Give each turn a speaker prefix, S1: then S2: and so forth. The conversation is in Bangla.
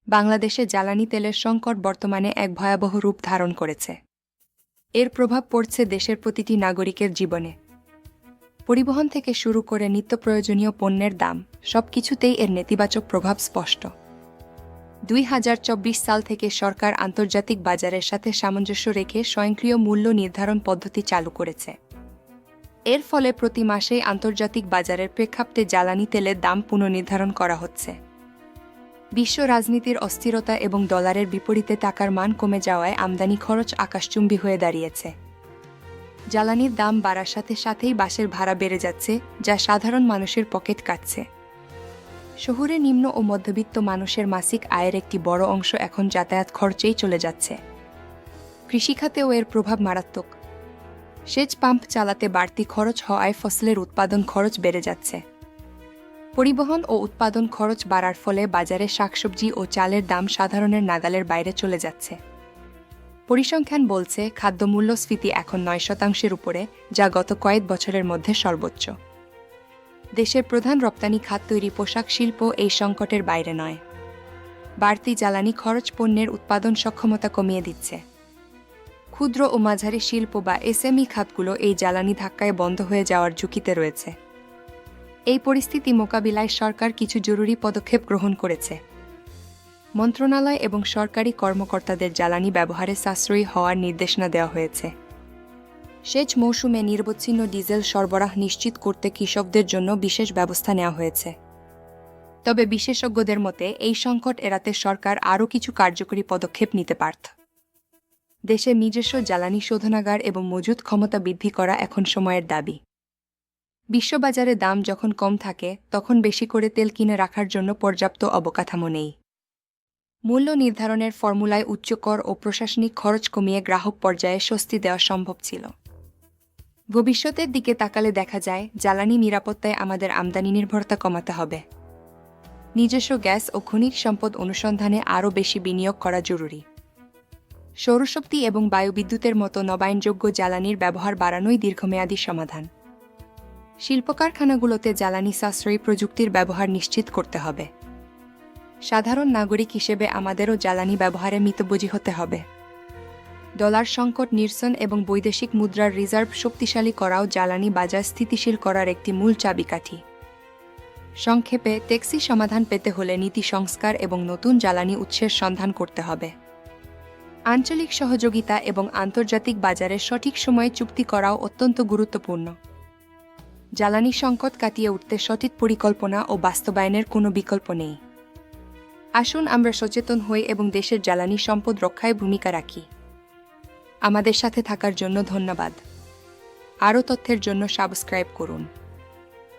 S1: বাংলাদেশে জ্বালানি তেলের সংকট বর্তমানে এক ভয়াবহ রূপ ধারণ করেছে। এর প্রভাব পড়ছে দেশের প্রতিটি নাগরিকের জীবনে। পরিবহন থেকে শুরু করে নিত্যপ্রয়োজনীয় পণ্যের দাম সবকিছুতেই এর নেতিবাচক প্রভাব স্পষ্ট। 2024 সাল থেকে সরকার আন্তর্জাতিক বাজারের সাথে সামঞ্জস্য রেখে স্বয়ংক্রিয় মূল্য নির্ধারণ পদ্ধতি চালু করেছে। এর ফলে প্রতি মাসেই আন্তর্জাতিক বাজারের প্রেক্ষাপটে জ্বালানি তেলের দাম পুনর্নির্ধারণ করা হচ্ছে। বিশ্ব রাজনীতির অস্থিরতা এবং ডলারের বিপরীতে টাকার মান কমে যাওয়ায় আমদানি খরচ আকাশচুম্বী হয়ে দাঁড়িয়েছে। জ্বালানির দাম বাড়ার সাথে সাথেই বাসের ভাড়া বেড়ে যাচ্ছে, যা সাধারণ মানুষের পকেট কাটছে। শহুরে নিম্ন ও মধ্যবিত্ত মানুষের মাসিক আয়ের একটি বড় অংশ এখন যাতায়াত খরচেই চলে যাচ্ছে। কৃষিখাতেও এর প্রভাব মারাত্মক। সেচ পাম্প চালাতে বাড়তি খরচ হওয়ায় ফসলের উৎপাদন খরচ বেড়ে যাচ্ছে। পরিবহন ও উৎপাদন খরচ বাড়ার ফলে বাজারে শাকসবজি ও চালের দাম সাধারণের নাগালের বাইরে চলে যাচ্ছে। পরিসংখ্যান বলছে খাদ্য মূল্যস্ফীতি এখন 9% উপরে, যা গত কয়েক বছরের মধ্যে সর্বোচ্চ। দেশের প্রধান রপ্তানি খাত তৈরি পোশাক শিল্প এই সংকটের বাইরে নয়। বাড়তি জ্বালানি খরচ পণ্যের উৎপাদন সক্ষমতা কমিয়ে দিচ্ছে। ক্ষুদ্র ও মাঝারি শিল্প বা এসএমই খাতগুলো এই জ্বালানি ধাক্কায় বন্ধ হয়ে যাওয়ার ঝুঁকিতে রয়েছে। এই পরিস্থিতি মোকাবিলায় সরকার কিছু জরুরি পদক্ষেপ গ্রহণ করেছে। মন্ত্রণালয় এবং সরকারি কর্মকর্তাদের জ্বালানি ব্যবহারে সাশ্রয়ী হওয়ার নির্দেশনা দেওয়া হয়েছে। সেচ মৌসুমে নিরবচ্ছিন্ন ডিজেল সরবরাহ নিশ্চিত করতে কৃষকদের জন্য বিশেষ ব্যবস্থা নেওয়া হয়েছে। তবে বিশেষজ্ঞদের মতে এই সংকট এড়াতে সরকার আরও কিছু কার্যকরী পদক্ষেপ নিতে পারত। দেশে নিজস্ব জ্বালানি শোধনাগার এবং মজুত ক্ষমতা বৃদ্ধি করা এখন সময়ের দাবি। বিশ্ববাজারে দাম যখন কম থাকে তখন বেশি করে তেল কিনে রাখার জন্য পর্যাপ্ত অবকাঠামো নেই। মূল্য নির্ধারণের ফর্মুলায় উচ্চ কর ও প্রশাসনিক খরচ কমিয়ে গ্রাহক পর্যায়ে স্বস্তি দেওয়া সম্ভব ছিল। ভবিষ্যতের দিকে তাকালে দেখা যায় জ্বালানি নিরাপত্তায় আমাদের আমদানি নির্ভরতা কমাতে হবে। নিজস্ব গ্যাস ও খনিজ সম্পদ অনুসন্ধানে আরও বেশি বিনিয়োগ করা জরুরি। সৌরশক্তি এবং বায়ুবিদ্যুতের মতো নবায়নযোগ্য জ্বালানির ব্যবহার বাড়ানোই দীর্ঘমেয়াদী সমাধান। শিল্প কারখানাগুলোতে জ্বালানি সাশ্রয়ী প্রযুক্তির ব্যবহার নিশ্চিত করতে হবে। সাধারণ নাগরিক হিসেবে আমাদেরও জ্বালানি ব্যবহারে মিতব্যয়ী হতে হবে। ডলার সংকট নিরসন এবং বৈদেশিক মুদ্রার রিজার্ভ শক্তিশালী করাও জ্বালানি বাজার স্থিতিশীল করার একটি মূল চাবিকাঠি। সংক্ষেপে, টেকসই সমাধান পেতে হলে নীতি সংস্কার এবং নতুন জ্বালানি উৎসের সন্ধান করতে হবে। আঞ্চলিক সহযোগিতা এবং আন্তর্জাতিক বাজারে সঠিক সময়ে চুক্তি করাও অত্যন্ত গুরুত্বপূর্ণ। জ্বালানি সংকট কাটিয়ে উঠতে সঠিক পরিকল্পনা ও বাস্তবায়নের কোনো বিকল্প নেই। আসুন আমরা সচেতন হই এবং দেশের জ্বালানি সম্পদ রক্ষায় ভূমিকা রাখি। আমাদের সাথে থাকার জন্য ধন্যবাদ। আরও তথ্যের জন্য সাবস্ক্রাইব করুন।